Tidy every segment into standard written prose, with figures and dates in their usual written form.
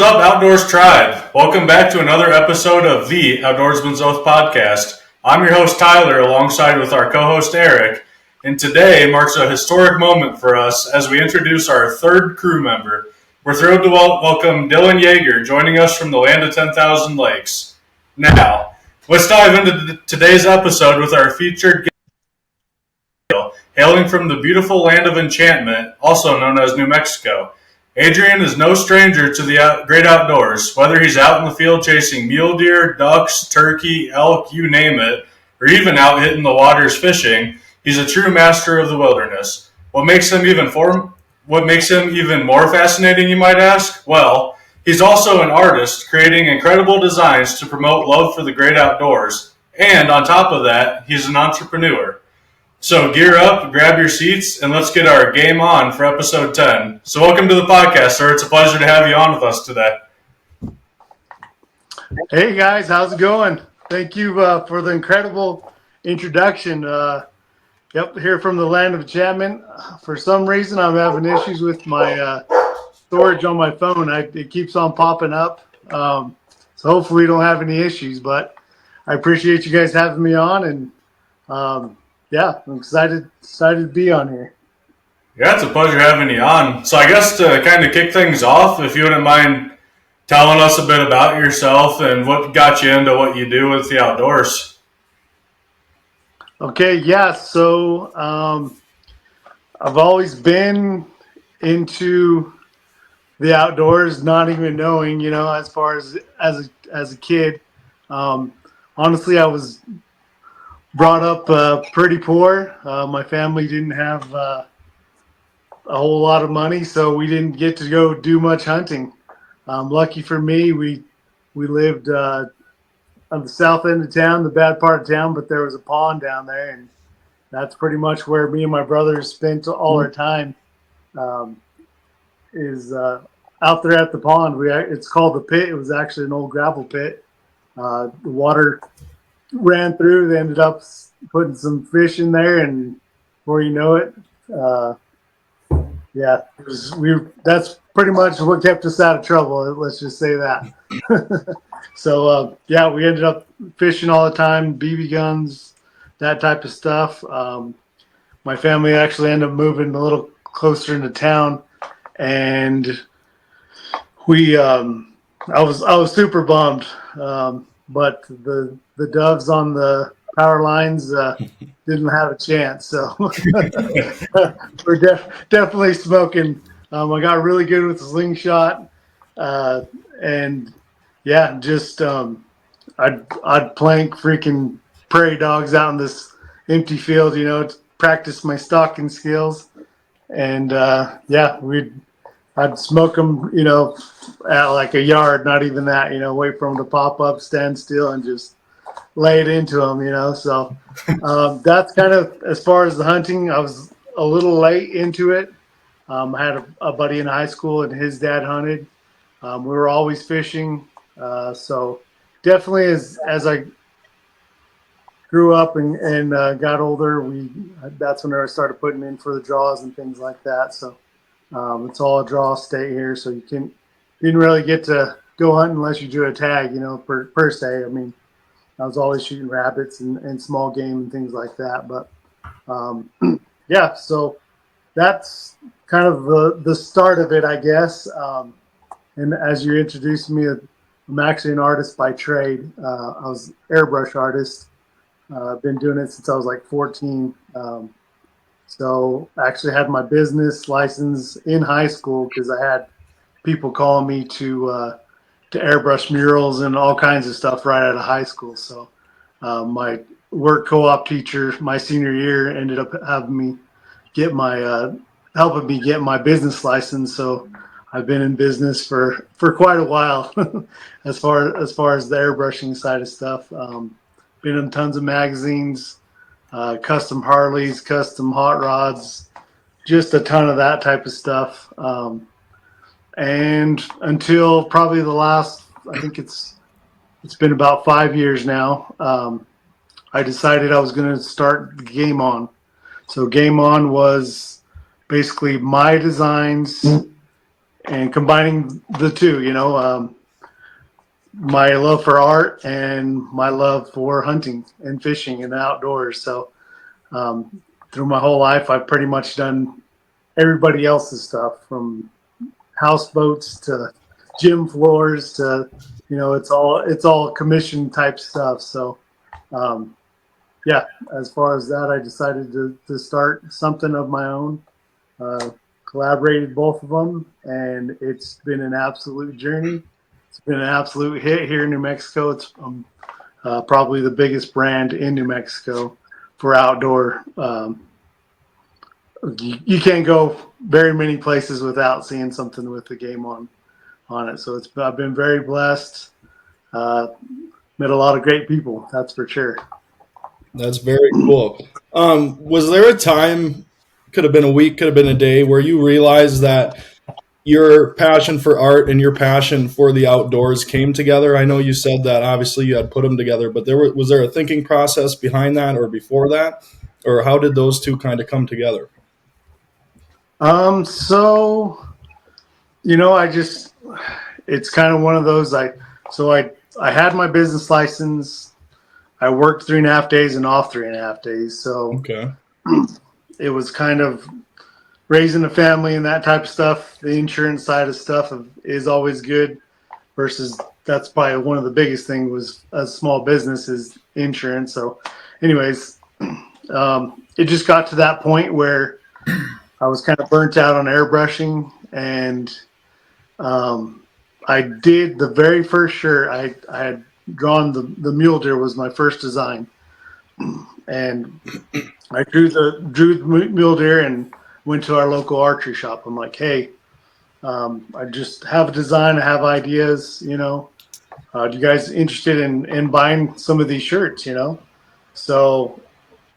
is up, Outdoors Tribe? Welcome back to another episode of the Outdoorsman's Oath podcast. I'm your host, Tyler, alongside with our co-host, Erik, and today marks a historic moment for us as we introduce our third crew member. We're thrilled to welcome Dylan Yeager, joining us from the land of 10,000 lakes. Now, let's dive into today's episode with our featured guest, hailing from the beautiful land of enchantment, also known as New Mexico. Adrian is no stranger to the great outdoors, whether he's out in the field chasing mule deer, ducks, turkey, elk, you name it, or even out hitting the waters fishing. He's a true master of the wilderness. What makes him even more fascinating, you might ask? Well, he's also an artist, creating incredible designs to promote love for the great outdoors. And on top of that, he's an entrepreneur. So gear up, grab your seats, and let's get our game on for episode 10. So welcome to the podcast, sir. It's a pleasure to have you on with us today. Hey, guys. How's it going? Thank you for the incredible introduction. Here from the land of enchantment. For some reason, I'm having issues with my storage on my phone. It keeps on popping up. So hopefully we don't have any issues, but I appreciate you guys having me on, and I'm excited to be on here. Yeah, it's a pleasure having you on. So I guess to kind of kick things off, if you wouldn't mind telling us a bit about yourself and what got you into what you do with the outdoors. Okay, yeah. So I've always been into the outdoors, not even knowing, as far as a kid. Honestly, I was brought up pretty poor. My family didn't have a whole lot of money, so we didn't get to go do much hunting. Lucky for me, we lived on the south end of town, the bad part of town, but there was a pond down there, and that's pretty much where me and my brothers spent all our time, is out there at the pond. It's called the Pit. It was actually an old gravel pit. The water ran through. They ended up putting some fish in there, and before you know it, that's pretty much what kept us out of trouble. Let's just say that. So we ended up fishing all the time, BB guns, that type of stuff. My family actually ended up moving a little closer into town, and I was super bummed. But the doves on the power lines didn't have a chance. So we're definitely smoking. I got really good with the slingshot, and I'd plank freaking prairie dogs out in this empty field, to practice my stalking skills, and I'd smoke them, at like a yard, not even that, wait for them to pop up, stand still, and just lay it into them, So that's kind of as far as the hunting. I was a little late into it. I had a buddy in high school, and his dad hunted. We were always fishing. So definitely as I grew up and got older, that's when I started putting in for the draws and things like that. So it's all a draw state here, so you didn't really get to go hunting unless you drew a tag, per se. I mean, I was always shooting rabbits and small game and things like that. But so that's kind of the start of it, I guess. And as you introduced me, I'm actually an artist by trade. I was an airbrush artist. I've been doing it since I was like 14. So I actually had my business license in high school because I had people calling me to airbrush murals and all kinds of stuff right out of high school. So my work co-op teacher, my senior year, ended up having me get helping me get my business license. So I've been in business for quite a while as far as the airbrushing side of stuff. Been in tons of magazines. Custom Harleys, custom hot rods, just a ton of that type of stuff. And until probably the last, I think it's been about 5 years now, I decided I was going to start Game On. So Game On was basically my designs and combining the two, my love for art and my love for hunting and fishing and the outdoors. So through my whole life, I've pretty much done everybody else's stuff, from houseboats to gym floors to, it's all commission type stuff. So um, yeah, as far as that, I decided to start something of my own. Uh, Collaborated both of them, and it's been an absolute journey. It's been an absolute hit here in New Mexico. It's probably the biggest brand in New Mexico for outdoor. You can't go very many places without seeing something with the game on it. So I've been very blessed. Uh, Met a lot of great people, that's for sure. That's very cool. Was there a time, could have been a week, could have been a day, where you realized that your passion for art and your passion for the outdoors came together? I know you said that obviously you had put them together, but was there a thinking process behind that or before that? Or how did those two kind of come together? So it's kind of one of those. I had my business license. I worked 3.5 days and off 3.5 days. So Okay. it was kind of raising a family and that type of stuff. The insurance side of stuff is always good, versus that's probably one of the biggest things was a small business is insurance. So anyways, it just got to that point where I was kind of burnt out on airbrushing, and I did the very first shirt. I had drawn the mule deer was my first design, and I drew the mule deer and went to our local archery shop. I'm like, hey, I just have a design. I have ideas. Do you guys interested in buying some of these shirts? So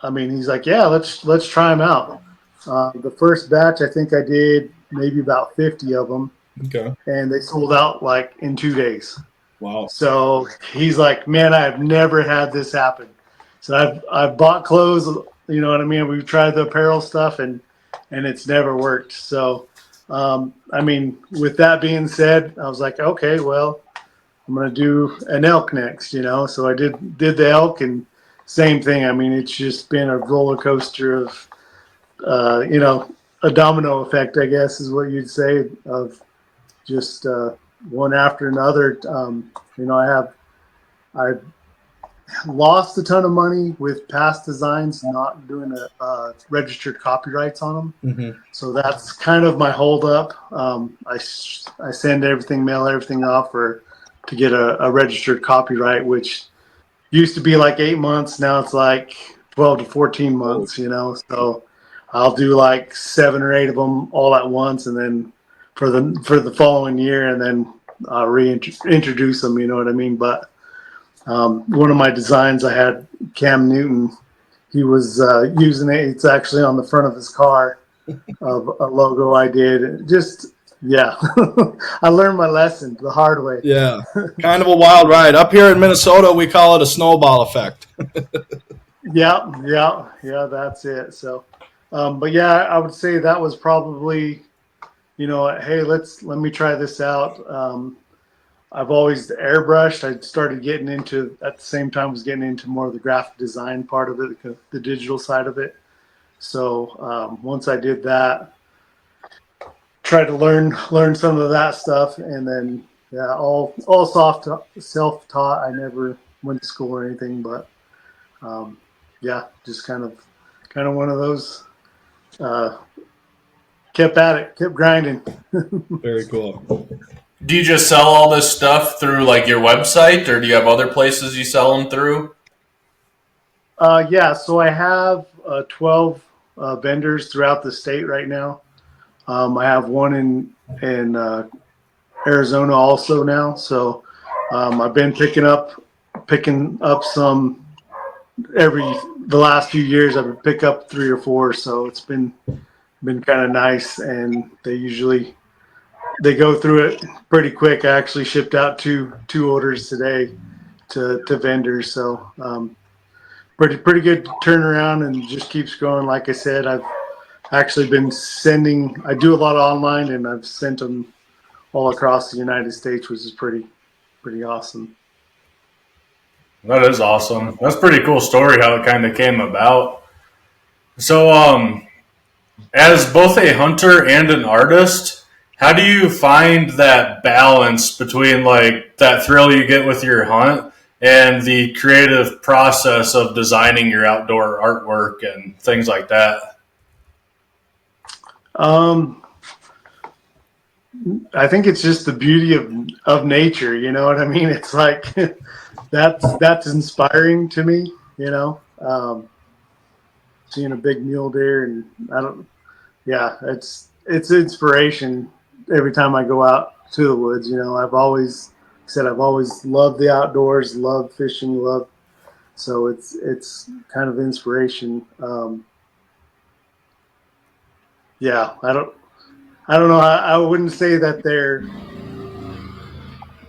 I mean, he's like, yeah, let's try them out. The first batch, I think I did maybe about 50 of them, Okay. and they sold out like in 2 days. Wow. So he's like, man, I have never had this happen. So I've bought clothes, you know what I mean? We've tried the apparel stuff, and it's never worked. So I mean, with that being said, I was like, okay, well, I'm gonna do an elk next, So I did the elk, and same thing. I mean, it's just been a roller coaster of a domino effect, I guess is what you'd say, of just one after another. I lost a ton of money with past designs not doing registered copyrights on them. Mm-hmm. So that's kind of my hold up. I send mail everything off to get a registered copyright, which used to be like 8 months. Now it's like 12 to 14 months, so I'll do like 7 or 8 of them all at once, and then for the following year, and then I'll reintroduce them, you know what I mean? But one of my designs, I had Cam Newton. He was using it. It's actually on the front of his car of a logo I did. Just, yeah. I learned my lesson the hard way. Yeah. Kind of a wild ride. Up here in Minnesota, we call it a snowball effect. Yeah, that's it. So, but yeah, I would say that was probably, hey, let me try this out. I've always airbrushed. I started getting into, at the same time, was getting into more of the graphic design part of it, the digital side of it. So once I did that, tried to learn some of that stuff, and then all self-taught. I never went to school or anything, but just kind of one of those. Kept at it, kept grinding. Very cool. Do you just sell all this stuff through like your website, or do you have other places you sell them through? So I have 12 vendors throughout the state right now. I have one in Arizona also now. So I've been picking up some the last few years. I've been pick up 3 or 4. So it's been kind of nice, and they go through it pretty quick. I actually shipped out two orders today to vendors. So pretty good turnaround, and just keeps going. Like I said, I've actually been I do a lot of online, and I've sent them all across the United States, which is pretty awesome. That is awesome. That's a pretty cool story how it kind of came about. So, as both a hunter and an artist, how do you find that balance between like that thrill you get with your hunt and the creative process of designing your outdoor artwork and things like that? I think it's just the beauty of nature. You know what I mean? It's like that's inspiring to me. You know, seeing a big mule deer, and it's inspiration every time I go out to the woods. You know, I've always loved the outdoors, loved fishing, so it's kind of inspiration. I don't know. I wouldn't say that they're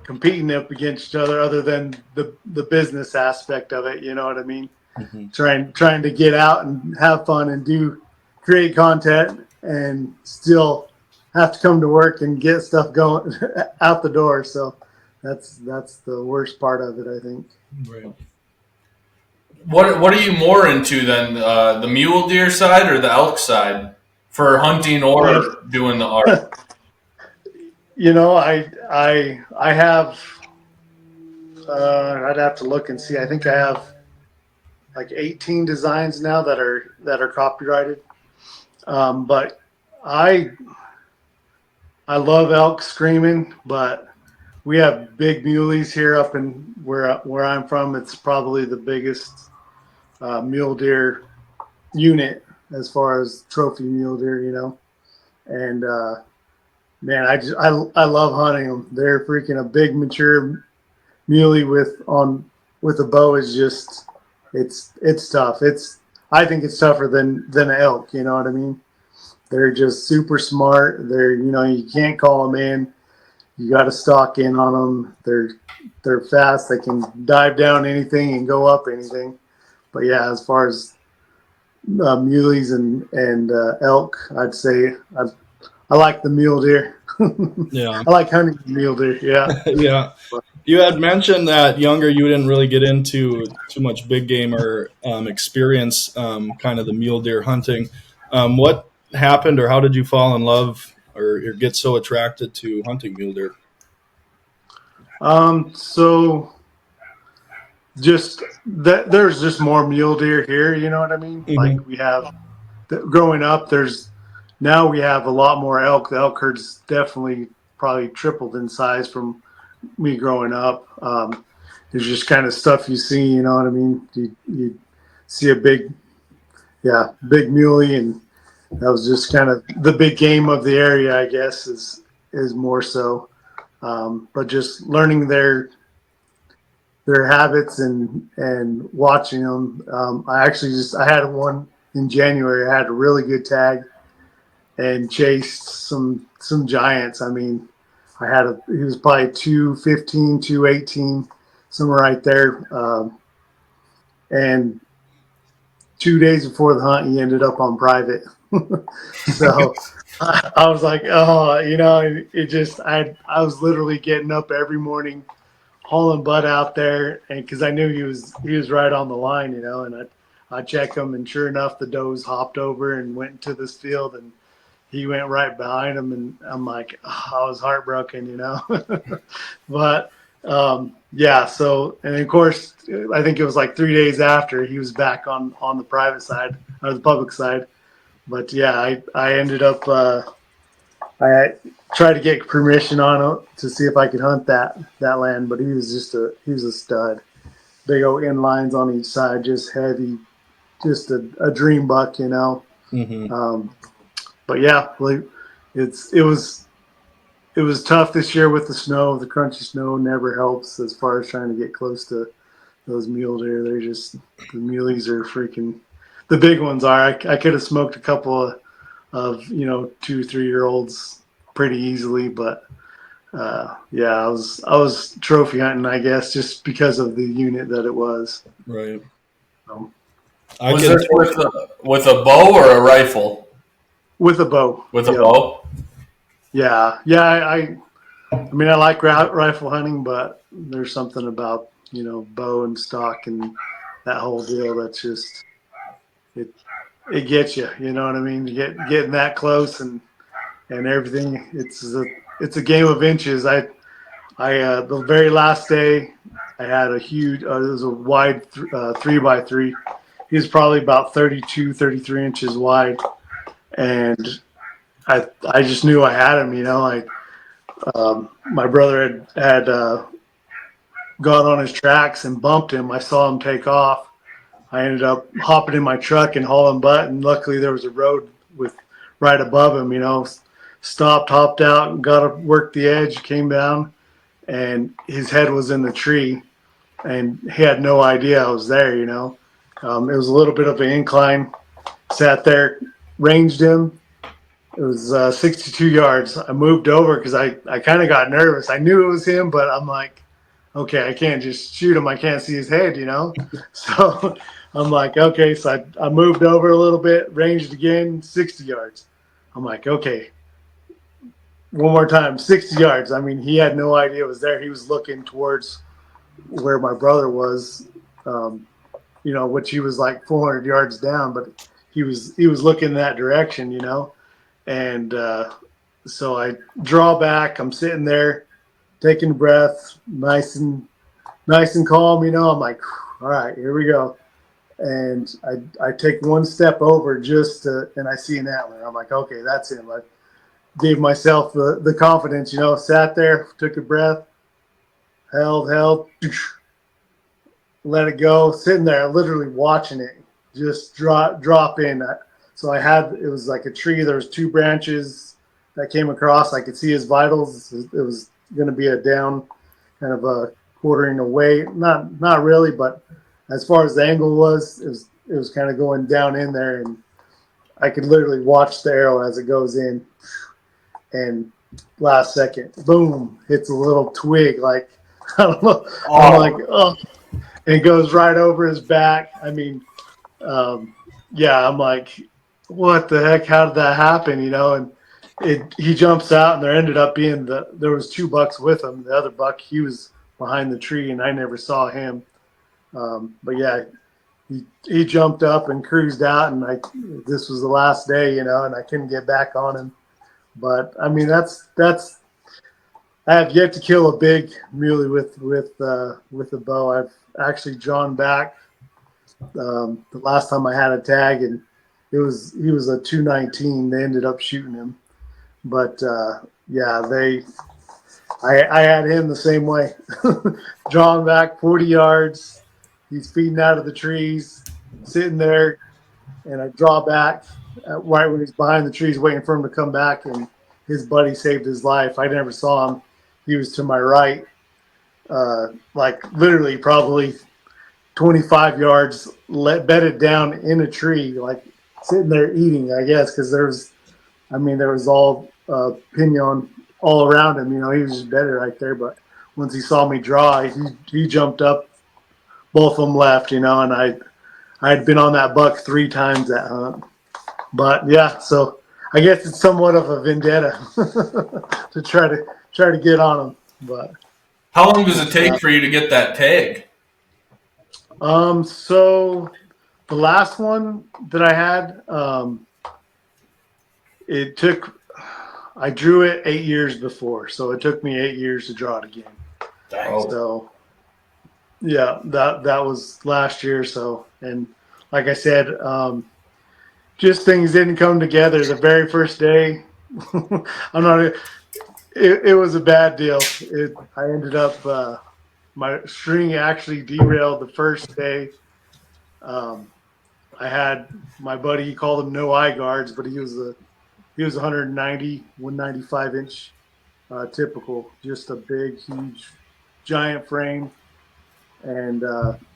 competing up against each other than the business aspect of it. You know what I mean? Mm-hmm. Trying to get out and have fun and create content and still have to come to work and get stuff going out the door. So that's the worst part of it, I think. Right. What are you more into then, the mule deer side or the elk side for hunting or doing the art? You know, I have. I'd have to look and see. I think I have like 18 designs now that are copyrighted. But I love elk screaming, but we have big muleys here up in where I'm from. It's probably the biggest mule deer unit as far as trophy mule deer, you know. And man, I love hunting them. They're freaking a big mature muley with a bow is just it's tough. I think it's tougher than an elk. You know what I mean? They're just super smart. You can't call them in. You got to stalk in on them. They're fast. They can dive down anything and go up anything. But yeah, as far as muleys and elk, I'd say I like the mule deer. Yeah. I like hunting mule deer. Yeah. Yeah. You had mentioned that younger you didn't really get into too much big game or experience kind of the mule deer hunting. What happened, or how did you fall in love or get so attracted to hunting mule deer? So just that there's just more mule deer here. You know what I mean? Mm-hmm. Like we have growing up. Now we have a lot more elk. The elk herd's definitely probably tripled in size from me growing up. There's just kind of stuff you see, you know what I mean? You see a big muley, and that was just kind of the big game of the area, I guess, is more so. But just learning their habits and watching them. I had one in January. I had a really good tag and chased some giants. I mean, he was probably 215, 218, somewhere right there. And 2 days before the hunt, he ended up on private. So I was like, oh, you know, I was literally getting up every morning, hauling butt out there, and because I knew he was right on the line, you know, and I check him, and sure enough, the does hopped over and went into this field, and he went right behind him, and I'm like, oh, I was heartbroken, you know. But yeah, so, and of course, I think it was like 3 days after he was back on the private side or the public side. But yeah, I ended up I tried to get permission on it to see if I could hunt that land, but he was a stud. Big old inlines on each side, just heavy, just a dream buck, you know. Mm-hmm. But yeah, like it was tough this year with the snow. The crunchy snow never helps as far as trying to get close to those mule deer. They're just, the muleys are freaking, the big ones are. I could have smoked a couple of 2-3-year-olds pretty easily, but yeah, I was trophy hunting, I guess, just because of the unit that it was. Right. Was it with a bow or a rifle? With a bow. With a bow? Yeah. I mean, I like rifle hunting, but there's something about, bow and stock and that whole deal that's just, it it gets you. You know what I mean? You getting that close and everything. It's a game of inches. I the very last day, I had a huge. It was a wide 3x3. He was probably about 32, 33 inches wide, and I just knew I had him. My brother had gone on his tracks and bumped him. I saw him take off. I ended up hopping in my truck and hauling butt, and luckily there was a road with right above him. Stopped, hopped out, got to work the edge, came down, and his head was in the tree, and he had no idea I was there. It was a little bit of an incline. Sat there, ranged him. It was 62 yards. I moved over because I kind of got nervous. I knew it was him, but I'm like, okay, I can't just shoot him. I can't see his head. So I'm like, okay. So I moved over a little bit, ranged again, 60 yards. I'm like, okay, one more time, 60 yards. I mean, he had no idea it was there. He was looking towards where my brother was, which he was like 400 yards down, but he was looking that direction. And so I draw back. I'm sitting there, taking a breath, nice and calm. I'm like, all right, here we go. And I take one step over and I see an antler. I'm like, okay, that's him. I gave myself the confidence. Sat there, took a breath, held, let it go, sitting there, literally watching it just drop in. So it was like a tree. There was two branches that came across. I could see his vitals. It was going to be a down, kind of a quartering away. Not really, but as far as the angle was, it was kind of going down in there, and I could literally watch the arrow as it goes in. And last second, boom, hits a little twig. Like, I don't know. I'm like, oh, and it goes right over his back. I mean, yeah, I'm like, what the heck? How did that happen? And he jumps out, and there ended up being there was two bucks with him. The other buck, he was behind the tree, and I never saw him. But yeah, he jumped up and cruised out, and this was the last day, and I couldn't get back on him. But I mean, that's I have yet to kill a big muley with a bow. I've actually drawn back the last time I had a tag, and he was a 219. They ended up shooting him, but yeah, I had him the same way, drawn back 40 yards. He's feeding out of the trees, sitting there, and I draw back right when he's behind the trees, waiting for him to come back, and his buddy saved his life. I never saw him. He was to my right, like literally probably 25 yards, bedded down in a tree, like sitting there eating, I guess, because there was all pinon all around him. He was just bedded right there. But once he saw me draw, he jumped up. Both of them left, and I had been on that buck 3 times that hunt. But yeah, so I guess it's somewhat of a vendetta to try to get on him. But How long does it take for you to get that tag? So the last one that I had, I drew it 8 years before, so it took me 8 years to draw it again. Dang. So yeah, that was last year. So, and like I said, just things didn't come together the very first day. It was a bad deal. I ended up, my string actually derailed the first day. I had my buddy, he called them no eye guards, but he was 190, 195 inch, typical, just a big, huge, giant frame. And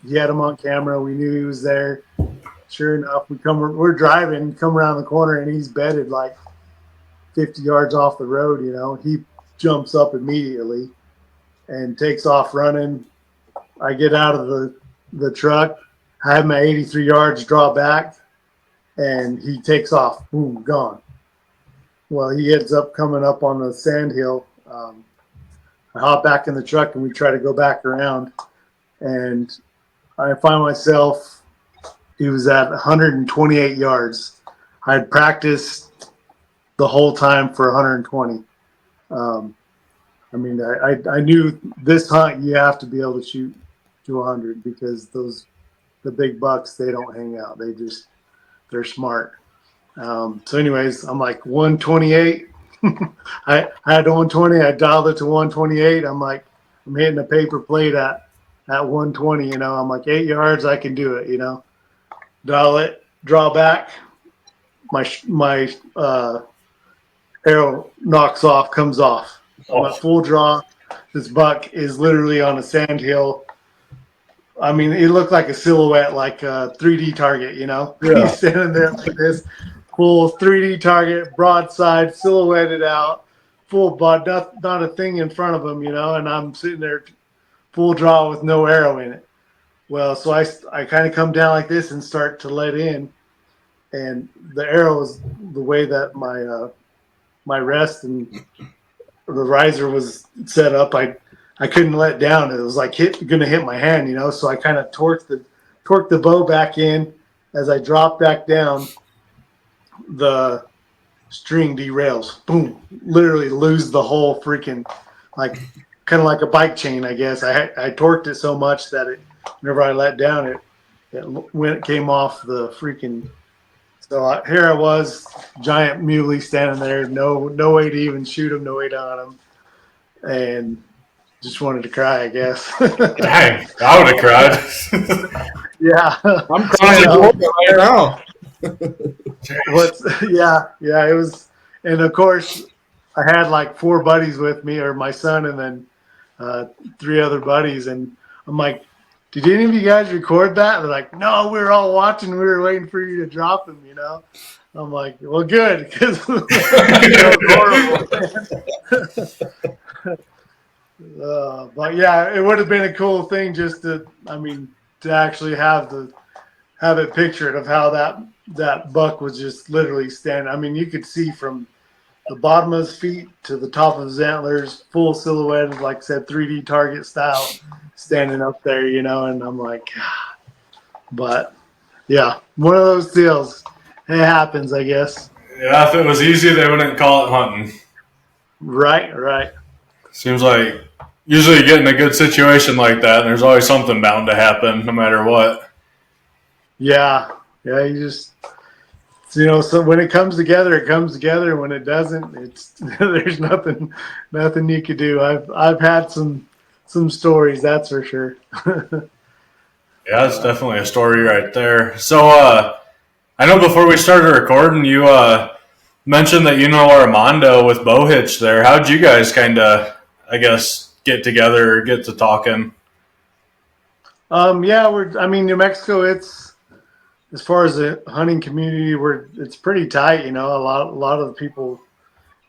he had him on camera. We knew he was there. Sure enough, we're driving, come around the corner, and he's bedded like 50 yards off the road. He jumps up immediately and takes off running. I get out of the truck. I have my 83 yards, draw back, and he takes off. Boom, gone. Well, he ends up coming up on the sand hill. I hop back in the truck and we try to go back around, and I find myself, he was at 128 yards. I had practiced the whole time for 120. I mean, I knew this hunt you have to be able to shoot to 100 because the big bucks, they don't hang out. They're smart. So anyways, I'm like 128. I had 120. I dialed it to 128. I'm like, I'm hitting a paper plate at 120. I'm like 8 yards. I can do it. Dial it, draw back. My arrow knocks off, comes off. I'm at full draw. This buck is literally on a sand hill. I mean, it looked like a silhouette, like a 3D target, Yeah. He's standing there like this, full 3D target, broadside, silhouetted out, full butt, not a thing in front of him, and I'm sitting there full draw with no arrow in it. Well, so I kind of come down like this and start to let in, and the arrow is the way that my rest and the riser was set up. I couldn't let down. It was like going to hit my hand, So I kind of torqued the bow back in. As I drop back down, the string derails. Boom! Literally lose the whole freaking, like kind of like a bike chain, I guess. I torqued it so much that whenever I let down, it came off the freaking. So here I was, giant muley standing there, no way to even shoot him, no way to hunt him, and just wanted to cry, I guess. Dang, I would have cried. Yeah, I'm crying right now. yeah, it was, and of course, I had like 4 buddies with me, or my son, and then 3 other buddies, and I'm like, did any of you guys record that? They're like, no, we were all watching. We were waiting for you to drop them, I'm like, well, good, because but yeah, it would have been a cool thing just to actually have it pictured of how that buck was just literally standing. You could see from the bottom of his feet to the top of his antlers, full silhouetted, like I said, 3D target style, standing up there, and I'm like, but yeah, one of those deals. It happens, I guess. Yeah, if it was easy, they wouldn't call it hunting. Right. Seems like usually you get in a good situation like that, and there's always something bound to happen, no matter what. Yeah. You just, so when it comes together, it comes together. When it doesn't, it's there's nothing you could do. I've had some stories, that's for sure. Yeah, it's definitely a story right there. So, I know before we started recording, you mentioned that you know Armando with Bow Hitch there. How'd you guys kind of, I guess, get together or get to talking? Yeah, New Mexico, it's, as far as the hunting community, it's pretty tight, A lot of the people,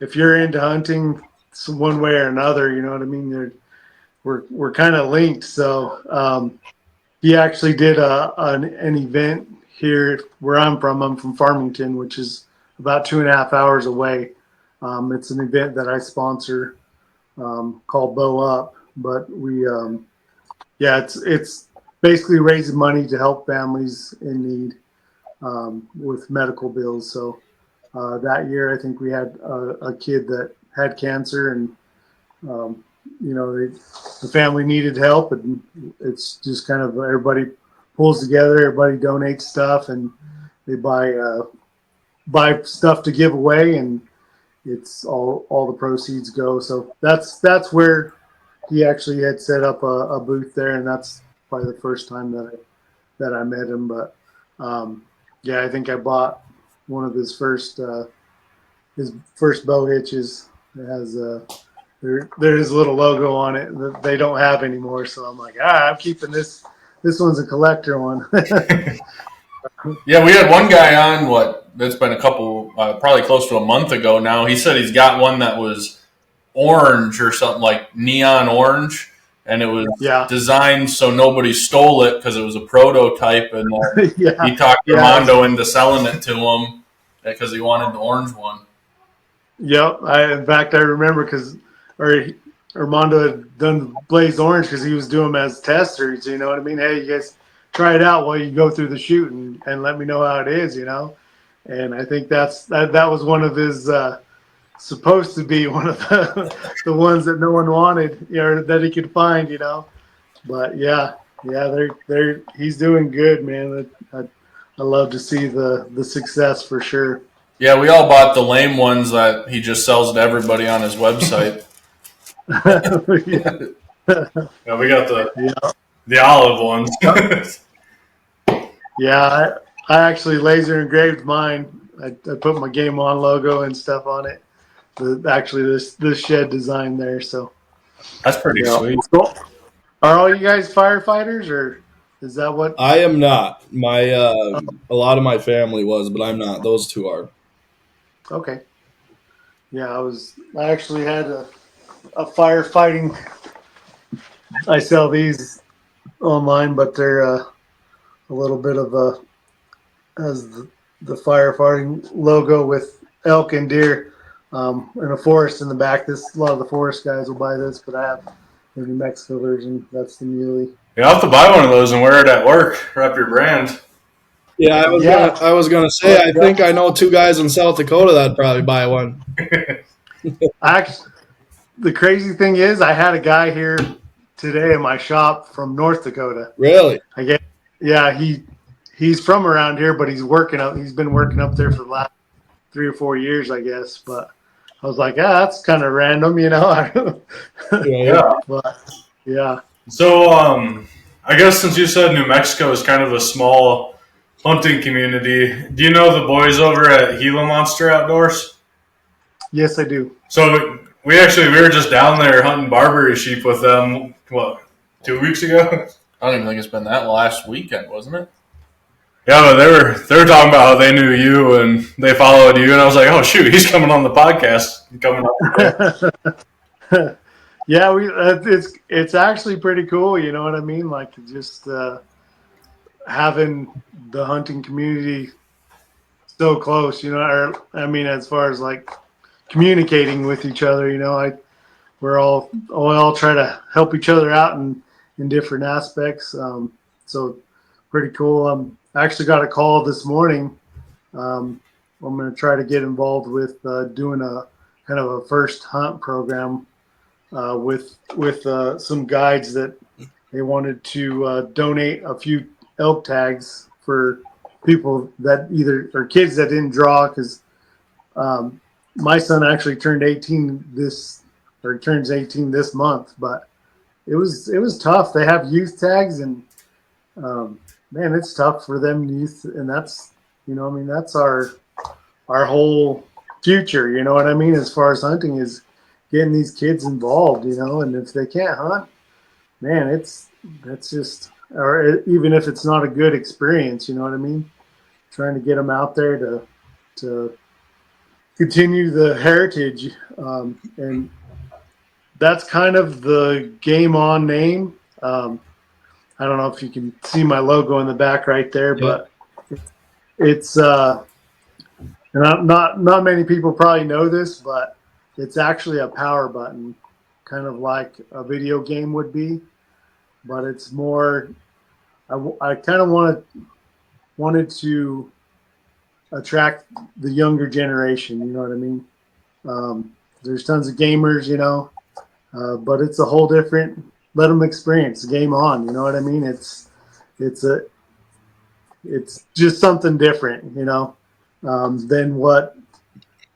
if you're into hunting one way or another, you know what I mean? We're kind of linked. So he actually did an event here where I'm from. I'm from Farmington, which is about 2.5 hours away. It's an event that I sponsor called Bow Up, but it's basically raising money to help families in need with medical bills. So that year, I think we had a kid that had cancer, and the family needed help, and it's just kind of everybody pulls together, everybody donates stuff, and they buy stuff to give away, and it's all the proceeds go. So that's where he actually had set up a booth there, and that's probably the first time that I met him. But I think I bought one of his first bow hitches. It has there's a little logo on it that they don't have anymore. So I'm like, I'm keeping this. This one's a collector one. Yeah, we had one guy on, that's been a couple, probably close to a month ago now. He said he's got one that was orange or something, like neon orange, and it was designed so nobody stole it because it was a prototype, and he talked Armando into selling it to him because he wanted the orange one. Yep. In fact, I remember Armando had done Blaze Orange because he was doing them as testers. You know what I mean? Hey, you guys try it out while you go through the shoot and let me know how it is. You know, and I think that was one of his. Supposed to be one of the ones that no one wanted, or that he could find, you know. But yeah, they're he's doing good, man. I love to see the success for sure. Yeah, we all bought the lame ones that he just sells to everybody on his website. Yeah, Yeah, we got yeah, the olive ones. yeah. I actually laser engraved mine. I put my Game On logo and stuff on it. Actually, this shed design there. So That's pretty yeah. sweet. Cool. Are all you guys firefighters, or is that what? I am not. My a lot of my family was, but I'm not. Those two are. Okay. Yeah, I actually had a firefighting. I sell these online, but they're a little bit of a as the firefighting logo with elk and deer, and a forest in the back. A lot of the forest guys will buy this, but I have the New Mexico version. That's the muley. You have to buy one of those and wear it at work. Rep your brand. Yeah, Yeah. I was gonna say. I think I know two guys in South Dakota that probably buy one. Actually, the crazy thing is, I had a guy here today in my shop from North Dakota. Really? I guess, yeah, he's from around here, but he's working up. He's been working up there for the last 3 or 4 years, I guess. But I was like, that's kind of random, you know. Yeah. But yeah, So, I guess since you said New Mexico is kind of a small hunting community, do you know the boys over at Gila Monster Outdoors? yes, I do. So we were just down there hunting Barbary sheep with them. What, 2 weeks ago? I don't even think it's been that last weekend, wasn't it? Yeah, but they were talking about how they knew you and they followed you, and I was like, oh shoot, he's coming on the podcast. He's coming on. Yeah, it's actually pretty cool. You know what I mean? Like just having the hunting community so close. You know, or I mean, as far as like communicating with each other. You know, we all try to help each other out in different aspects. So pretty cool. I actually got a call this morning. I'm going to try to get involved with doing a kind of a first hunt program with some guides that they wanted to donate a few elk tags for people that either or kids that didn't draw because my son actually turned 18 turns 18 this month, but it was tough. They have youth tags and man, it's tough for them youth, and that's that's our whole future. You know what I mean? As far as hunting is getting these kids involved, and if they can't hunt, man, that's just, or even if it's not a good experience, you know what I mean? Trying to get them out there to continue the heritage, and that's kind of the Game On name. I don't know if you can see my logo in the back right there, but it's and not many people probably know this, but it's actually a power button, kind of like a video game would be, but it's more. I kind of wanted to attract the younger generation. You know what I mean? There's tons of gamers, but it's a whole different. Let them experience Game On. You know what I mean? It's just something different, than what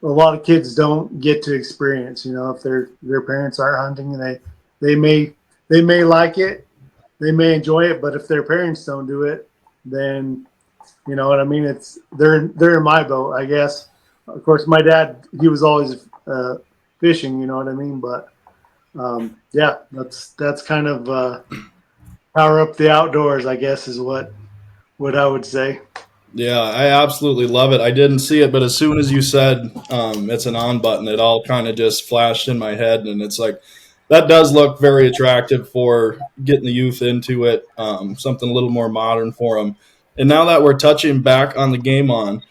a lot of kids don't get to experience. If their parents are hunting and they may like it, they may enjoy it, but if their parents don't do it, then you know what I mean. They're in my boat, I guess. Of course, my dad, he was always fishing. You know what I mean, but. Yeah, that's kind of power up the outdoors, I guess, is what I would say. Yeah, I absolutely love it. I didn't see it, but as soon as you said it's an on button, it all kind of just flashed in my head, and it's like that does look very attractive for getting the youth into it. Something a little more modern for them. And now that we're touching back on the Game On,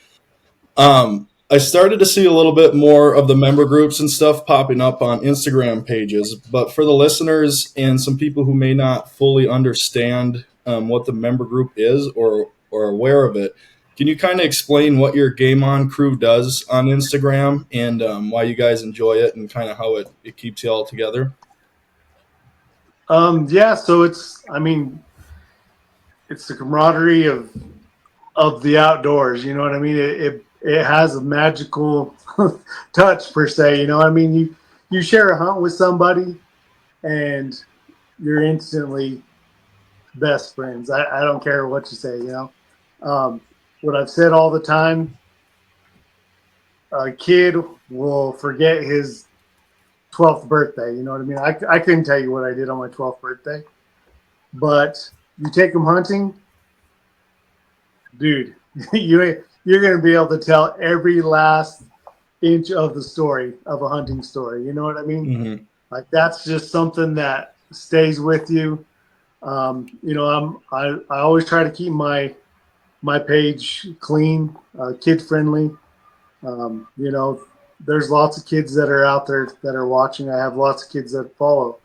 I started to see a little bit more of the member groups and stuff popping up on Instagram pages. But for the listeners and some people who may not fully understand what the member group is or aware of it, can you kind of explain what your Game On crew does on Instagram and why you guys enjoy it and kind of how it keeps you all together? Yeah, so it's the camaraderie of the outdoors. You know what I mean? It has a magical touch per se. You know, I mean, you share a hunt with somebody, and you're instantly best friends. I don't care what you say. You know, what I've said all the time: a kid will forget his 12th birthday. You know what I mean? I couldn't tell you what I did on my 12th birthday, but you take them hunting, dude. You're going to be able to tell every last inch of the story of a hunting story. You know what I mean? Mm-hmm. Like that's just something that stays with you. You know, I always try to keep my page clean, kid friendly. You know, there's lots of kids that are out there that are watching. I have lots of kids that follow,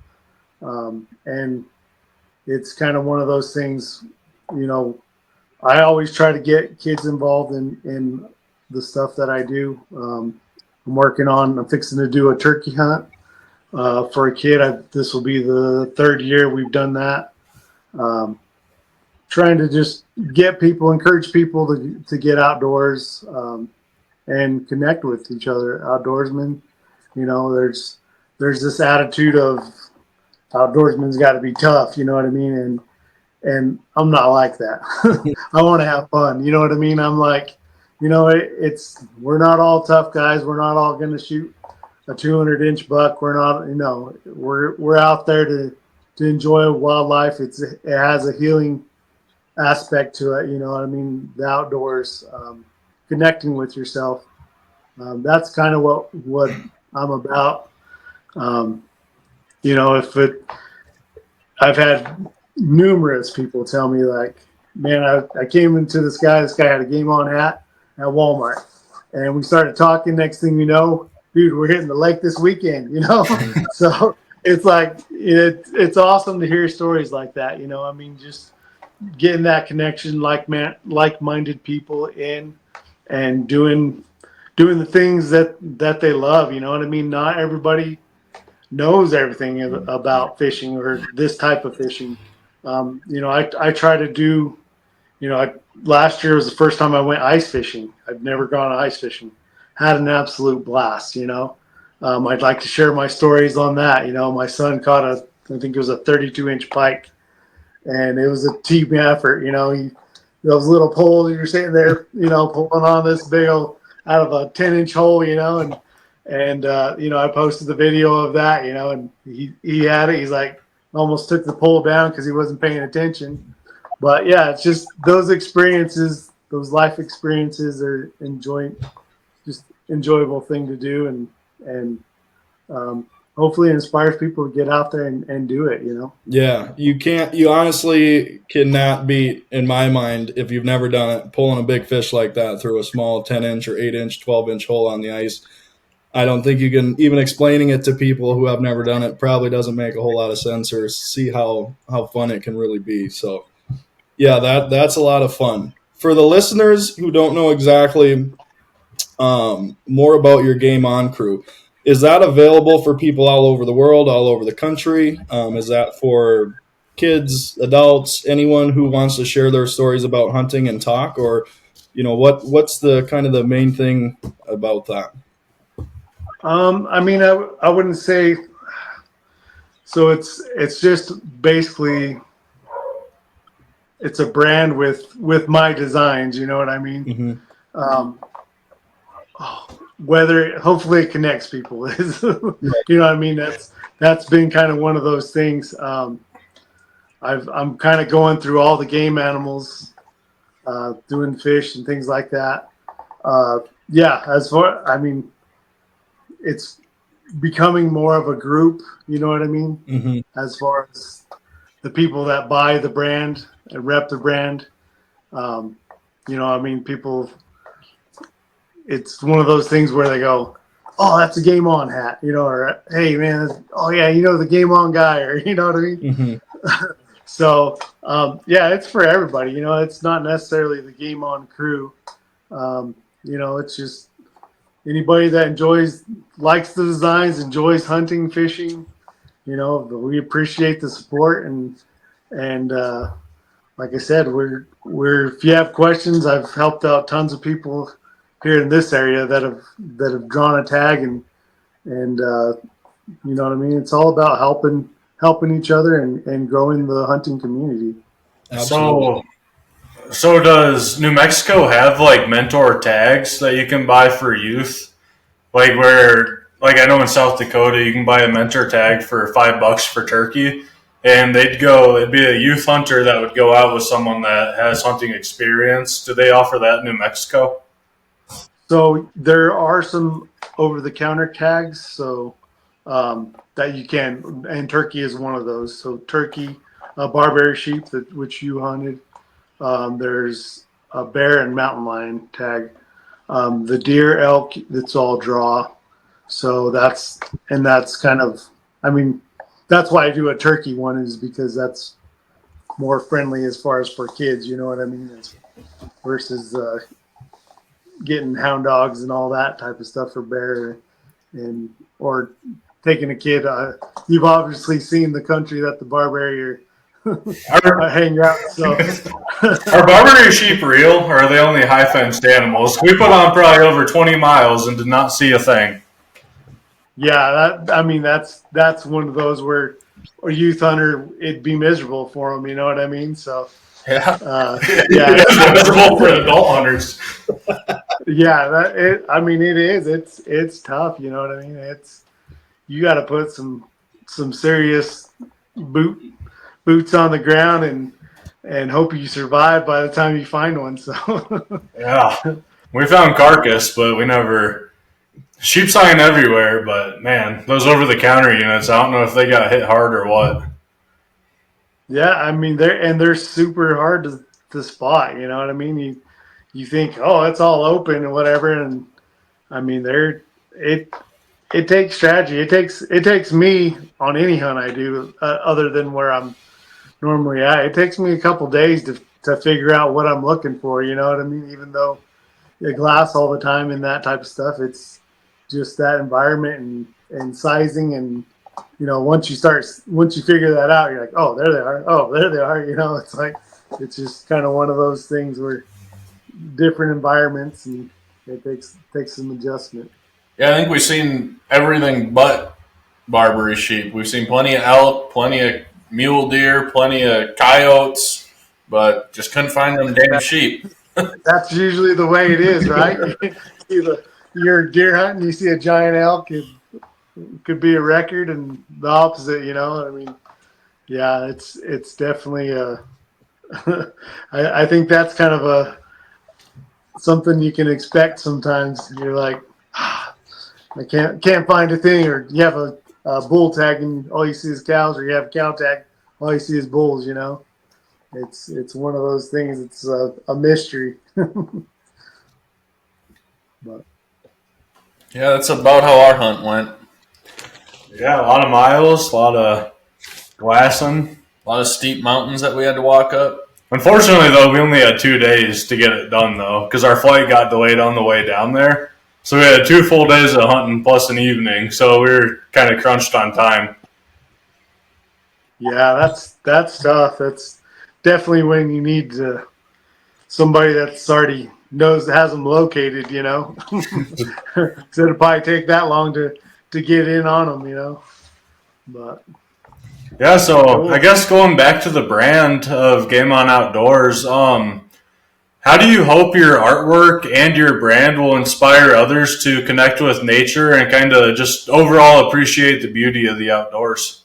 and it's kind of one of those things. You know, I always try to get kids involved in the stuff that I do. I'm fixing to do a turkey hunt for a kid. This will be the third year we've done that. Trying to just encourage people to get outdoors and connect with each other, outdoorsmen. You know, there's this attitude of outdoorsmen's got to be tough. You know what I mean? And I'm not like that. I want to have fun. You know what I mean? I'm like, you know, we're not all tough guys. We're not all going to shoot a 200-inch buck. We're not, you know, we're out there to enjoy wildlife. It has a healing aspect to it. You know what I mean? The outdoors, connecting with yourself. That's kind of what I'm about. You know, I've had numerous people tell me like, man, I came into this guy had a Game On hat at Walmart, and we started talking. Next thing you know, dude, we're hitting the lake this weekend, you know? So it's like, it's awesome to hear stories like that. You know, I mean, just getting that connection, like-minded people in and doing the things that they love. You know what I mean? Not everybody knows everything about fishing or this type of fishing. You know, I try to do, you know, last year was the first time I went ice fishing. I've never gone ice fishing. Had an absolute blast, you know. I'd like to share my stories on that. You know, my son caught I think it was a 32-inch pike, and it was a team effort. You know, those little poles, you're sitting there, you know, pulling on this big old out of a 10-inch hole, you know, and you know, I posted the video of that, you know, and he had it. He's like, almost took the pole down because he wasn't paying attention. But yeah, it's just those experiences, those life experiences are just enjoyable thing to do, and hopefully it inspires people to get out there and do it, you know? Yeah, you honestly cannot beat, in my mind, if you've never done it, pulling a big fish like that through a small 10-inch or 8-inch, 12-inch hole on the ice. I don't think you can, even explaining it to people who have never done it probably doesn't make a whole lot of sense or see how fun it can really be. So yeah, that's a lot of fun. For the listeners who don't know exactly more about your Game On crew, is that available for people all over the world, all over the country? Is that for kids, adults, anyone who wants to share their stories about hunting and talk? Or, you know, what's the kind of the main thing about that? I mean, I wouldn't say so. It's just basically it's a brand with my designs. You know what I mean? Mm-hmm. Um, whether hopefully it connects people is, you know what I mean? That's been kind of one of those things. I'm kind of going through all the game animals, doing fish and things like that. Yeah, I mean, it's becoming more of a group. You know what I mean? Mm-hmm. As far as the people that buy the brand and rep the brand, you know, I mean, people. it's one of those things where they go, oh, that's a game on hat, you know, or hey man, oh yeah, you know, the game on guy, or you know what I mean? Mm-hmm. So yeah, it's for everybody, you know, it's not necessarily the game on crew. You know, it's just anybody that likes the designs, enjoys hunting, fishing, you know, we appreciate the support and like I said, we're if you have questions, I've helped out tons of people here in this area that have drawn a tag and you know what I mean. It's all about helping each other and growing the hunting community. Absolutely. So does New Mexico have like mentor tags that you can buy for youth? Like like I know in South Dakota, you can buy a mentor tag for $5 for turkey, and it'd be a youth hunter that would go out with someone that has hunting experience. Do they offer that in New Mexico? So there are some over-the-counter tags, so that you can, and turkey is one of those. So turkey, barberry sheep, which you hunted. There's a bear and mountain lion tag. The deer, elk, it's all draw. So that's kind of, I mean, that's why I do a turkey one, is because that's more friendly as far as for kids. You know what I mean? Versus getting hound dogs and all that type of stuff for bear and or taking a kid. You've obviously seen the country that the Barbary Are, hang out. So are Barbary sheep real, or are they only high fenced animals? We put on probably over 20 miles and did not see a thing. yeah, that's one of those where a youth hunter, it'd be miserable for them. You know what I mean? So Yeah. yeah, It's miserable for adult hunters. yeah. It is. It's tough. You know what I mean? You got to put some serious boots on the ground and hope you survive by the time you find one. So Yeah. We found carcass, but we never. Sheep sign everywhere, but man, those over the counter units, I don't know if they got hit hard or what. yeah, they're super hard to spot. You know what I mean? You think, oh, it's all open and whatever, and I mean it takes strategy. It takes me on any hunt I do, other than where I'm normally at. It takes me a couple days to figure out what I'm looking for. You know what I mean? Even though you glass all the time and that type of stuff, it's just that environment and sizing, and you know, once you figure that out, you're like, oh, there they are. Oh, there they are. You know, it's just kind of one of those things where different environments, and it takes some adjustment. Yeah, I think we've seen everything but Barbary sheep. We've seen plenty of elk, plenty of mule deer, plenty of coyotes, but just couldn't find them damn sheep. That's usually the way it is, right? You're deer hunting, you see a giant elk, it could be a record, and the opposite. You know, I mean, yeah, it's definitely I think that's kind of something you can expect sometimes. You're like, I can't find a thing, or you have a bull tag and all you see is cows, or you have a cow tag, all you see is bulls. You know, it's one of those things. It's a mystery. But Yeah, that's about how our hunt went. Yeah, a lot of miles, a lot of glassing. A lot of steep mountains that we had to walk up. Unfortunately, though, we only had 2 days to get it done, though, because our flight got delayed on the way down there. So we had 2 full days of hunting plus an evening, so we were kind of crunched on time. yeah, that's tough. That's definitely when you need somebody that's already has them located. You know, so it'll probably take that long to get in on them. You know, but Yeah, so cool. I guess going back to the brand of Game On Outdoors, how do you hope your artwork and your brand will inspire others to connect with nature and kind of just overall appreciate the beauty of the outdoors?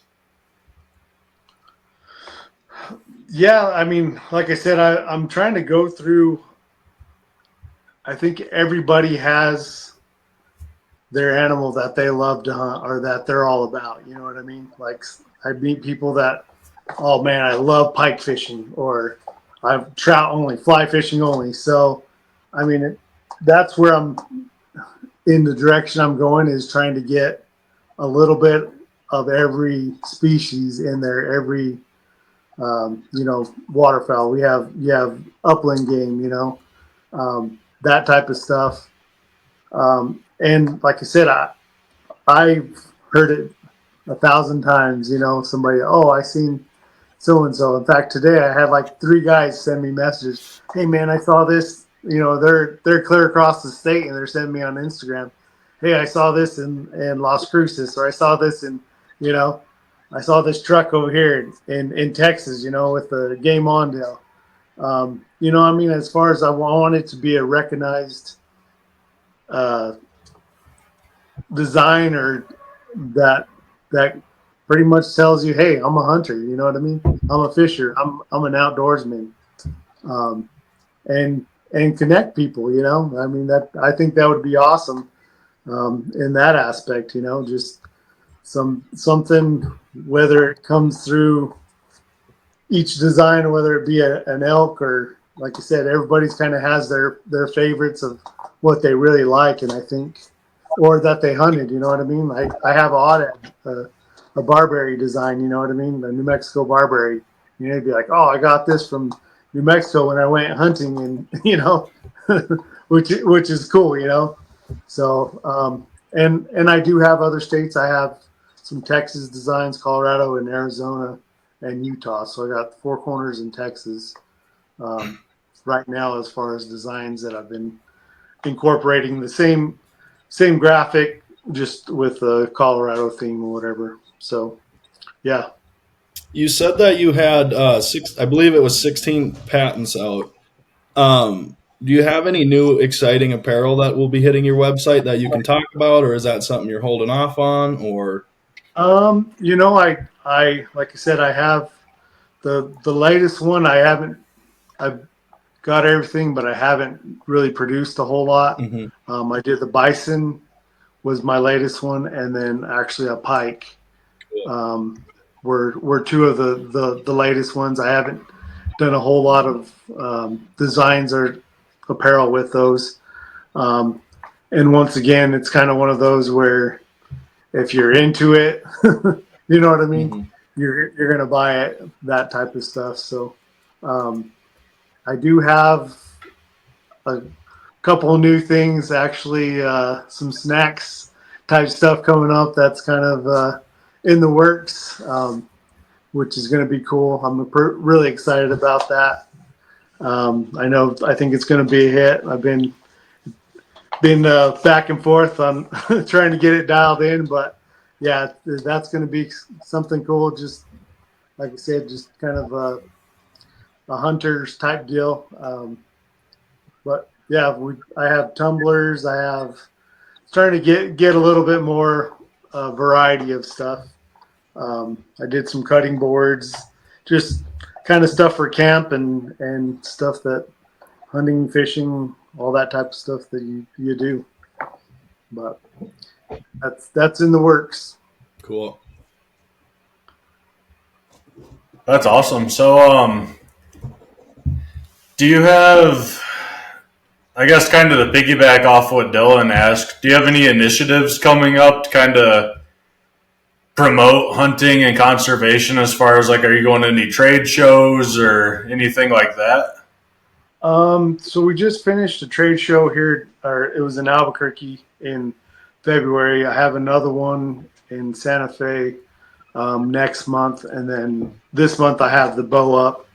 Yeah, I mean, like I said, I'm trying to go through. I think everybody has their animal that they love to hunt or that they're all about. You know what I mean? Like I meet people that, oh man, I love pike fishing, or I'm trout only, fly fishing only. So, I mean, that's where in the direction I'm going is trying to get a little bit of every species in there, every waterfowl. You have upland game, that type of stuff. And like I said, I've heard it 1,000 times. Somebody, oh, I seen so and so. In fact, today I had like 3 guys send me messages. Hey man, I saw this. They're clear across the state and they're sending me on Instagram. Hey, I saw this in Las Cruces, or I saw this you know, I saw this truck over here in Texas, with the Game On deal. I mean, as far as I want it to be a recognized uh, design, or that pretty much tells you, hey, I'm a hunter. You know what I mean? I'm a fisher. I'm an outdoorsman, um, and connect people. I mean, I think that would be awesome in that aspect. Just something, whether it comes through each design, or whether it be an elk, or like I said, everybody's kind of has their favorites of what they really like, and I think, or that they hunted. You know what I mean? I have a barberry design. You know what I mean? The New Mexico barberry. You'd be like, oh, I got this from New Mexico when I went hunting, and which is cool. So and I do have other states. I have some Texas designs, Colorado and Arizona and Utah. So I got 4 corners in Texas right now, as far as designs that I've been incorporating the same graphic, just with a Colorado theme or whatever. So, yeah. You said that you had I believe it was 16 patents out. Do you have any new exciting apparel that will be hitting your website that you can talk about, or is that something you're holding off on? Or I like I said, I have the latest one. I've got everything, but I haven't really produced a whole lot. mm-hmm. I did the bison was my latest one, and then actually a pike. Were 2 of the latest ones. I haven't done a whole lot of designs or apparel with those. And once again, it's kind of one of those where if you're into it, you know what I mean? Mm-hmm. You're gonna buy it, that type of stuff. So I do have a couple of new things, actually, some snacks type stuff coming up. That's kind of in the works, which is going to be cool. I'm really excited about that. I think it's going to be a hit. I've been back and forth on trying to get it dialed in, but yeah, that's going to be something cool. Just like I said, just kind of a hunter's type deal. But yeah, I have tumblers. I have trying to get a little bit more variety of stuff. I did some cutting boards, just kind of stuff for camp and stuff that hunting, fishing, all that type of stuff that you do. But that's in the works. Cool. That's awesome. So, do you have, I guess, kind of to piggyback off what Dylan asked, do you have any initiatives coming up to kind of promote hunting and conservation, as far as like, are you going to any trade shows or anything like that? So we just finished a trade show here, or it was in Albuquerque in February. I have another one in Santa Fe next month, and then this month I have the Bow Up,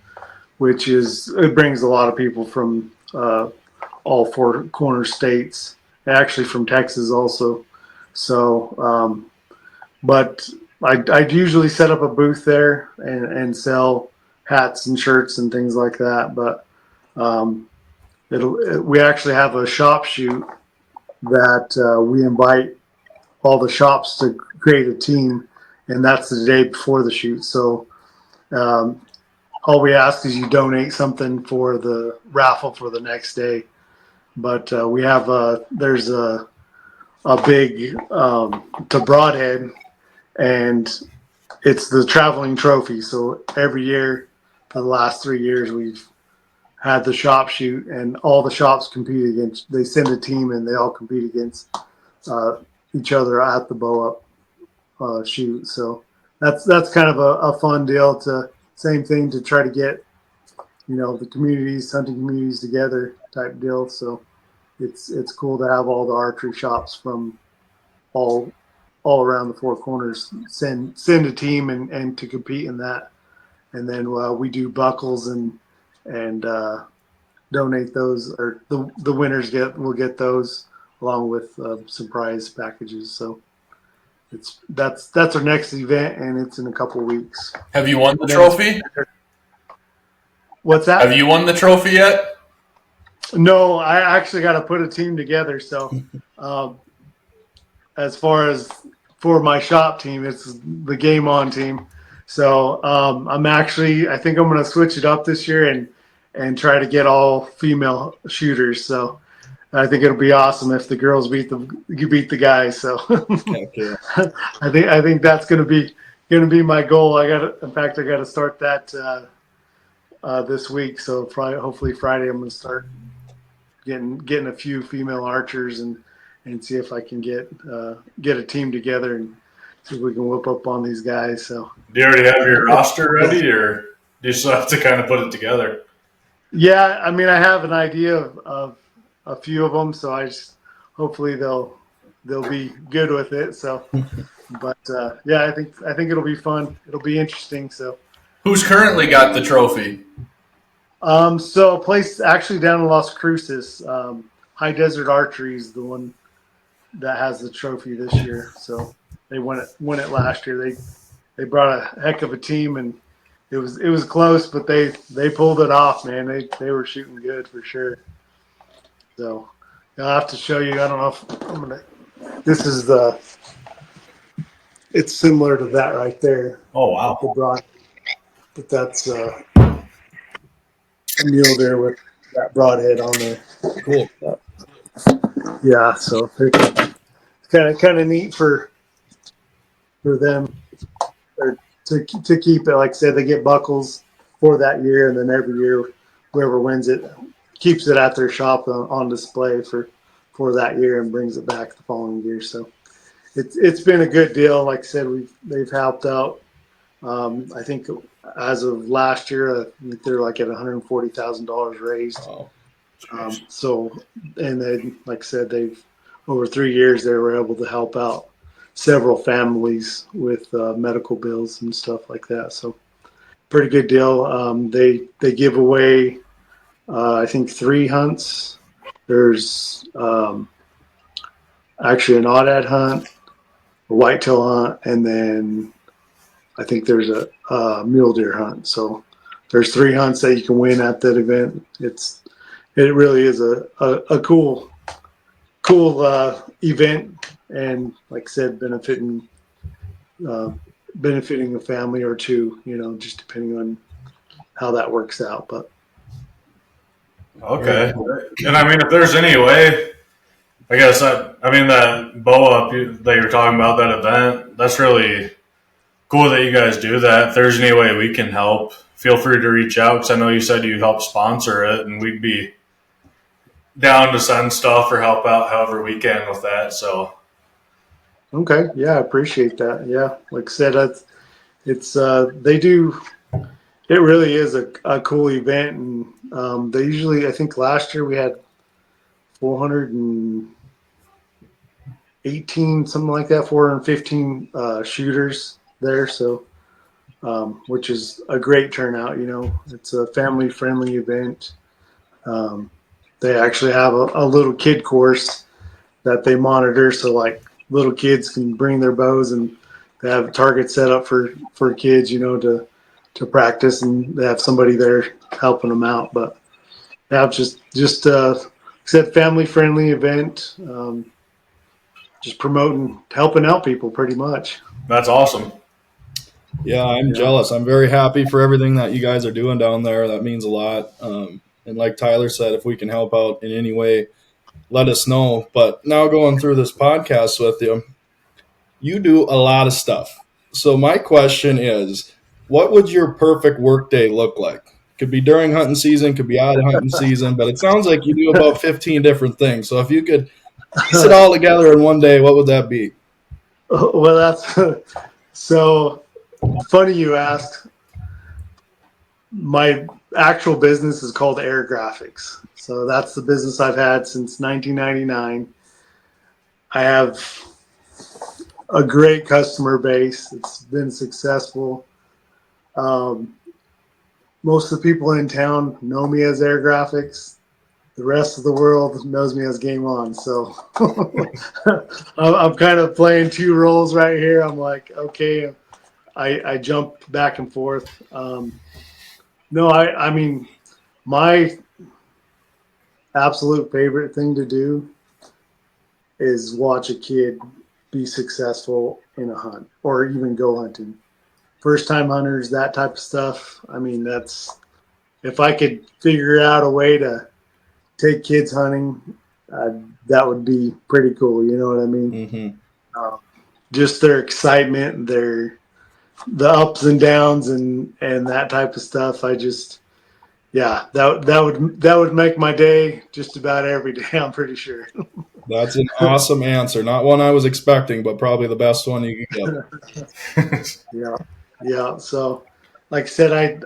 which it brings a lot of people from all 4 corner states, actually from Texas also. So, but I usually set up a booth there and sell hats and shirts and things like that. But we actually have a shop shoot that we invite all the shops to create a team, and that's the day before the shoot. So all we ask is you donate something for the raffle for the next day. But we have there's a big to Broadhead, and it's the traveling trophy. So every year for the last 3 years we've had the shop shoot, and all the shops compete against. They send a team and they all compete against each other at the bow up shoot. So that's kind of a fun deal. To same thing to try to get the communities, hunting communities together type deal. So it's cool to have all the archery shops from all around the four corners send a team and to compete in that. And then we do buckles and donate those, or the winners will get those along with some prize packages. So that's our next event, and it's in a couple weeks. Have you won the trophy? What's that? Have you won the trophy yet? No, I actually got to put a team together. So as far as for my shop team, it's the Game On team. So I think I'm going to switch it up this year and try to get all female shooters. So I think it'll be awesome if the girls beat the guys. So I think that's going to be my goal. I got to start that this week. So hopefully Friday I'm going to start getting a few female archers and see if I can get a team together and see if we can whoop up on these guys. So do you already have your roster ready, or do you still have to kind of put it together? Yeah, I mean, I have an idea of a few of them, so hopefully they'll be good with it. So, but yeah, I think it'll be fun. It'll be interesting. So, who's currently got the trophy? So a place actually down in Las Cruces, High Desert Archery is the one that has the trophy this year. So they won it last year. They brought a heck of a team, and it was close, but they pulled it off, man. They were shooting good for sure. So I'll have to show you. I don't know if I'm gonna. This is it's similar to that right there. Oh wow! The broad, but that's a mule deer with that broadhead on there. Cool. Yeah, so it's kind of neat for them, or to keep it. Like I said, they get buckles for that year, and then every year, whoever wins it keeps it at their shop on display for that year and brings it back the following year. So it's been a good deal. Like I said, they've helped out. I think as of last year, they're like at $140,000 raised. Wow. So, and then, like I said, they've over 3 years they were able to help out several families with medical bills and stuff like that. So, pretty good deal. They give away, I think, 3 hunts. There's actually an oddad hunt, a whitetail hunt, and then I think there's a mule deer hunt. So there's 3 hunts that you can win at that event. It really is a cool event, and like I said, benefiting a family or two, just depending on how that works out. But okay, and I mean, if there's any way, I guess that bow up that you were talking about, that event, that's really cool that you guys do that. If there's any way we can help, feel free to reach out, because I know you said you help sponsor it, and we'd be down to send stuff or help out however we can with that. So okay, yeah, I appreciate that. Yeah, like I said, it's they do. It really is a cool event, and they usually, I think last year we had 418, something like that, 415 shooters there. So, which is a great turnout. It's a family-friendly event. They actually have a little kid course that they monitor, so like little kids can bring their bows, and they have a target set up for kids, to practice, and they have somebody there helping them out. But yeah, just said family-friendly event, just promoting, helping out people pretty much. that's awesome. Yeah, I'm jealous. I'm very happy for everything that you guys are doing down there. That means a lot. And like Tyler said, if we can help out in any way, let us know. But now going through this podcast with you, you do a lot of stuff. So my question is, what would your perfect workday look like? Could be during hunting season, could be out of hunting season, but it sounds like you do about 15 different things. So if you could Piece it all together in one day, what would that be? Well, that's so funny you asked. My actual business is called Air Graphics. So that's the business I've had since 1999. I have a great customer base. It's been successful. Um, most of the people in town know me as Air Graphics. The rest of the world knows me as Game On. So I'm kind of playing two roles right here. I'm like, okay, I jump back and forth. No, I mean, my absolute favorite thing to do is watch a kid be successful in a hunt or even go hunting. First time hunters, that type of stuff. I mean, that's if I could figure out a way to take kids hunting, that would be pretty cool. You know what I mean? Mm-hmm. Just their excitement, the ups and downs, and that type of stuff. Yeah, that would make my day just about every day. I'm pretty sure. That's an awesome answer. Not one I was expecting, but probably the best one you could get. Yeah, yeah. So, like I said,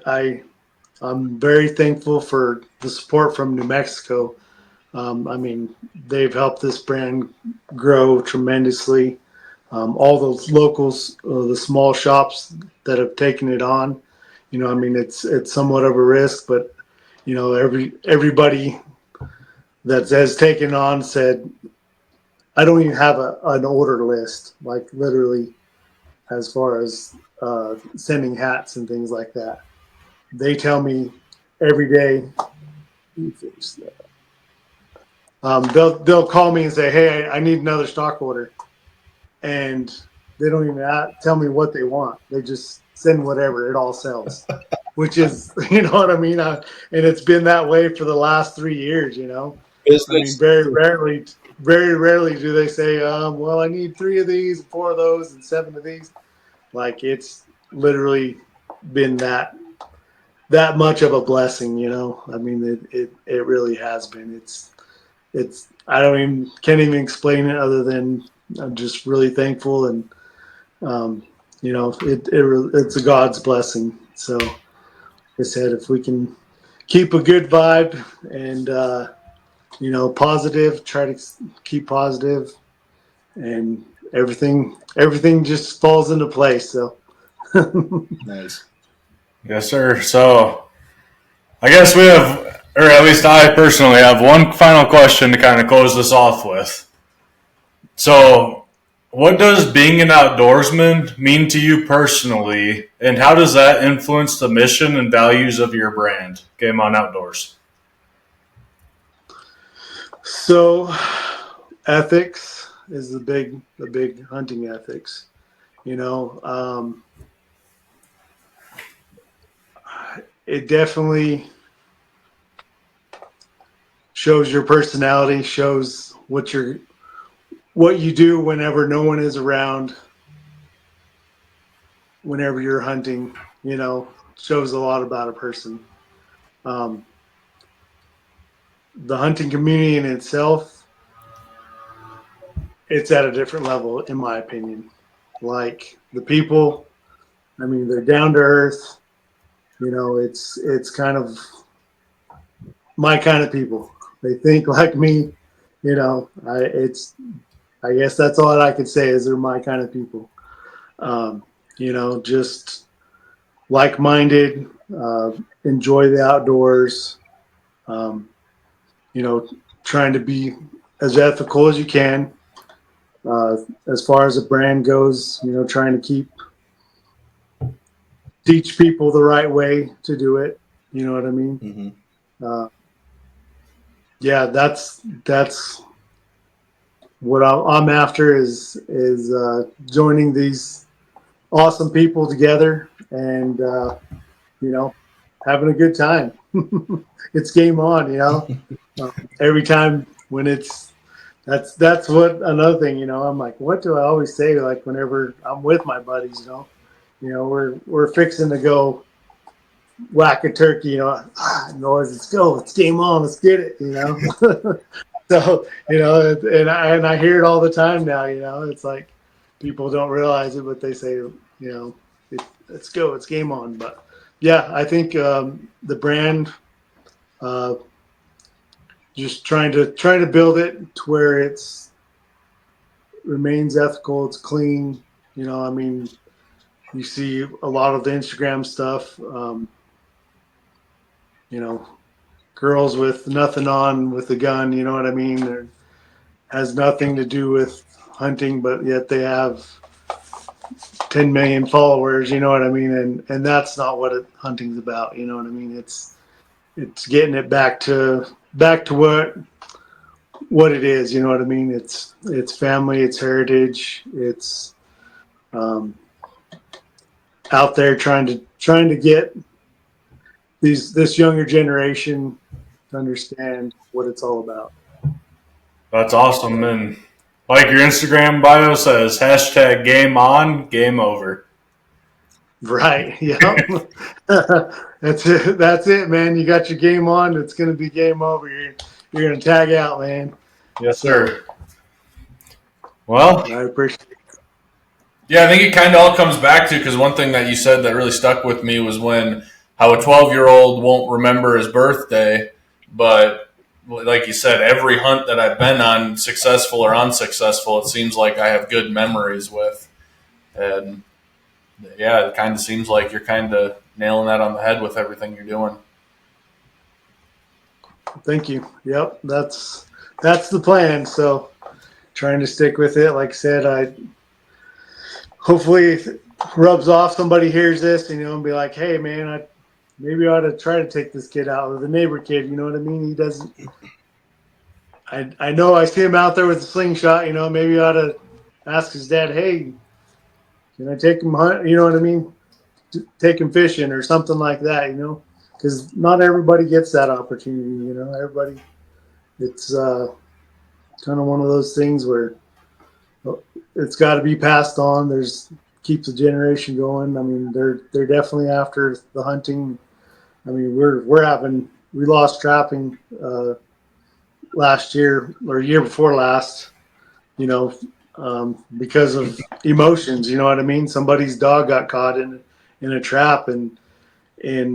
I'm very thankful for the support from New Mexico. I mean, they've helped this brand grow tremendously. All those locals, the small shops that have taken it on, I mean, it's somewhat of a risk, but everybody that has taken on said, I don't even have an order list, like literally, as far as sending hats and things like that. They tell me every day. They'll call me and say, "Hey, I need another stock order," and they don't even tell me what they want. They just send whatever. It all sells, which is, you know what I mean. And it's been that way for the last 3 years. I mean, Business. very rarely do they say, "Well, I need 3 of these, 4 of those, and 7 of these." Like it's literally been that much of a blessing. I mean, it really has been. It's I don't even can't even explain it other than I'm just really thankful, and it's a God's blessing. So like I said, if we can keep a good vibe and positive, try to keep positive, and everything just falls into place. So Nice. Yes, sir. So I guess we have, or at least I personally have one final question to kind of close this off with. So, what does being an outdoorsman mean to you personally, and how does that influence the mission and values of your brand, Game On Outdoors? So ethics is the big hunting ethics. It definitely shows your personality, shows what you do whenever no one is around, whenever you're hunting. Shows a lot about a person. The hunting community in itself, it's at a different level, in my opinion. Like the people, I mean, they're down to earth. It's kind of my kind of people. They think like me. I guess that's all I could say is they're my kind of people. Just like-minded, enjoy the outdoors. Um, trying to be as ethical as you can. As far as a brand goes, trying to teach people the right way to do it. You know what I mean? Mm-hmm. Yeah, that's what I'm after is joining these awesome people together and having a good time. It's game on, every time when that's what another thing, I'm like, what do I always say? Like whenever I'm with my buddies, we're fixing to go whack a turkey, noise, let's go, it's game on, let's get it, So, and I hear it all the time now, it's like people don't realize it, but they say, let's go, it's game on. But yeah, I think the brand, uh, just trying to build it to where it's remains ethical, it's clean. I mean, you see a lot of the Instagram stuff, girls with nothing on with a gun, you know what I mean? It has nothing to do with hunting, but yet they have 10 million followers, you know what I mean? And that's not what hunting's about, you know what I mean? It's getting it back to what it is, you know what I mean? It's family, it's heritage, it's out there trying to get this younger generation to understand what it's all about. That's awesome. And like your Instagram bio says, hashtag game on, game over. Right. Yep. That's it. That's it, man. You got your game on. It's going to be game over. You're going to tag out, man. Yes, sir. Well, I appreciate it. Yeah, I think it kind of all comes back to, because one thing that you said that really stuck with me was how a 12-year-old won't remember his birthday, but like you said, every hunt that I've been on, successful or unsuccessful, it seems like I have good memories with. And yeah, it kind of seems like you're kind of nailing that on the head with everything you're doing. Thank you. Yep. That's the plan. So trying to stick with it. Like I said, hopefully it rubs off. Somebody hears this, and be like, hey man, maybe I ought to try to take this kid out, or the neighbor kid, you know what I mean? He doesn't, I know I see him out there with a slingshot, maybe I ought to ask his dad, hey, can I take him hunt? You know what I mean? Take him fishing or something like that, because not everybody gets that opportunity, everybody, it's kind of one of those things where it's got to be passed on. Keeps the generation going. I mean, they're definitely after the hunting. I mean, we lost trapping last year or year before last, because of emotions. You know what I mean? Somebody's dog got caught in a trap in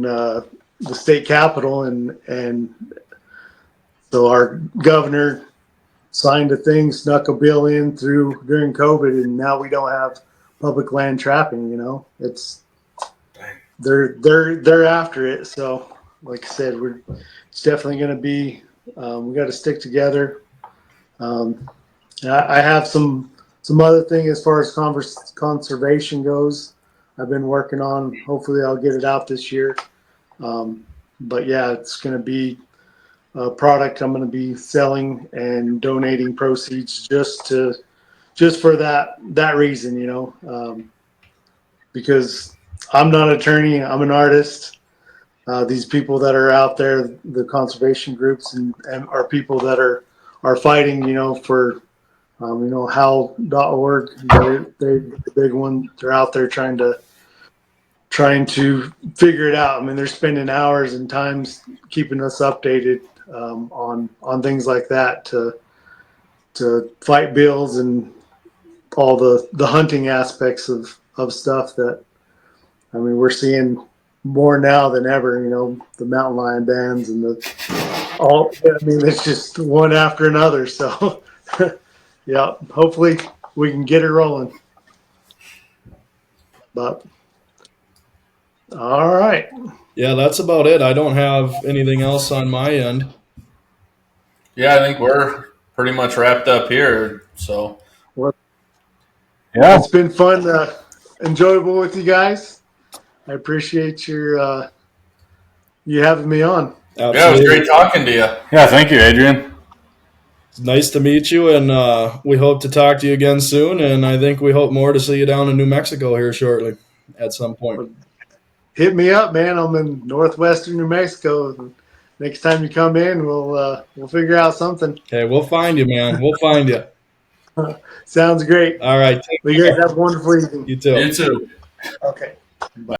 the state capitol, and so our governor signed a thing, snuck a bill in during COVID, and now we don't have public land trapping. It's they're after it. So, like I said, it's definitely going to be. We got to stick together. I have some other thing as far as conservation goes. I've been working on. Hopefully, I'll get it out this year. But yeah, it's going to be a product I'm going to be selling and donating proceeds just for that reason, because I'm not an attorney, I'm an artist. These people that are out there, the conservation groups and are people that are fighting, for, how.org, they're the big one. They're out there trying to figure it out. I mean, they're spending hours and times keeping us updated on things like that to fight bills and all the hunting aspects of stuff that, I mean, we're seeing more now than ever, the mountain lion bans and it's just one after another. So yeah, hopefully we can get it rolling. But all right. Yeah, that's about it. I don't have anything else on my end. Yeah, I think we're pretty much wrapped up here. So, yeah, it's been fun, enjoyable with you guys. I appreciate you having me on. Absolutely. Yeah, it was great talking to you. Yeah, thank you, Adrian. It's nice to meet you, and we hope to talk to you again soon. And I think we hope more to see you down in New Mexico here shortly at some point. Hit me up, man. I'm in northwestern New Mexico. Next time you come in, we'll figure out something. Okay, we'll find you, man. We'll find you. Sounds great. All right. You guys have a wonderful evening. You too. You too. Okay. Bye.